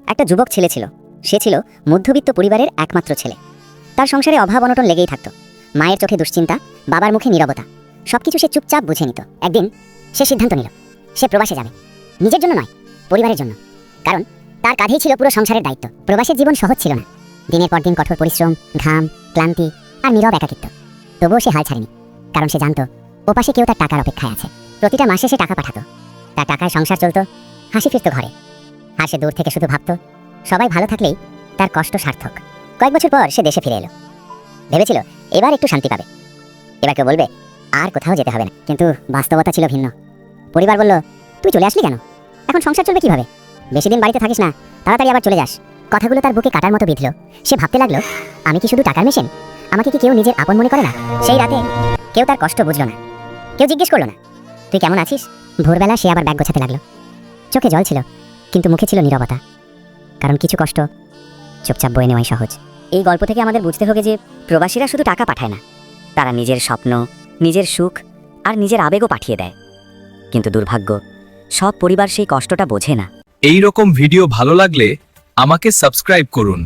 একটা যুবক ছেলে ছিল। সে ছিল মধ্যবিত্ত পরিবারের একমাত্র ছেলে। তার সংসারে অভাব অনটন লেগেই থাকত। মায়ের চোখে দুশ্চিন্তা, বাবার মুখে নীরবতা, সবকিছু সে চুপচাপ বুঝে নিত। একদিন সে সিদ্ধান্ত নিল সে প্রবাসে যাবে, নিজের জন্য নয়, পরিবারের জন্য। কারণ তার কাঁধেই ছিল পুরো সংসারের দায়িত্ব। প্রবাসের জীবন সহজ ছিল না। দিনের পর দিন কঠোর পরিশ্রম, ঘাম, ক্লান্তি আর নীরব একাকিত্ব। তবুও সে হাল ছাড়েনি, কারণ সে জানত ওপাশে কেউ তার টাকার অপেক্ষায় আছে। প্রতিটা মাসে সে টাকা পাঠাতো, তার টাকায় সংসার চলত, হাসি ফিরত ঘরে। আর সে দূর থেকে শুধু ভাবত সবাই ভালো থাকলেই তার কষ্ট সার্থক। কয়েক বছর পর সে দেশে ফিরে এলো। ভেবেছিল এবার একটু শান্তি পাবে, এবার কেউ বলবে আর কোথাও যেতে হবে না। কিন্তু বাস্তবতা ছিল ভিন্ন। পরিবার বলল, তুই চলে আসলি কেন? এখন সংসার চলবে কিভাবে? বেশি দিন বাড়িতে থাকিস না, তাড়াতাড়ি আবার চলে যাস। কথাগুলো তার বুকে কাটার মতো বিঁধল। সে ভাবতে লাগলো, আমি কি শুধু টাকার মেশিন? আমাকে কি কেউ নিজের আপন মনে করে না? সেই রাতে কেউ তার কষ্ট বুঝলো না, কেউ জিজ্ঞেস করলো না তুই কেমন আছিস। ভোরবেলা সে আবার ব্যাগ গোছাতে লাগলো। চোখে জল ছিল, কিন্তু মুখে ছিল নীরবতা। কারণ কিছু কষ্ট চুপচাপ বয়ে নেওয়াই সহজ। এই গল্প থেকে আমাদের বুঝতে হবে যে প্রবাসীরা শুধু টাকা পাঠায় না, তারা নিজের স্বপ্ন, নিজের সুখ আর নিজের আবেগও পাঠিয়ে দেয়। কিন্তু দুর্ভাগ্য, সব পরিবার সেই কষ্টটা বোঝে না। এই রকম ভিডিও ভালো লাগলে আমাকে সাবস্ক্রাইব করুন।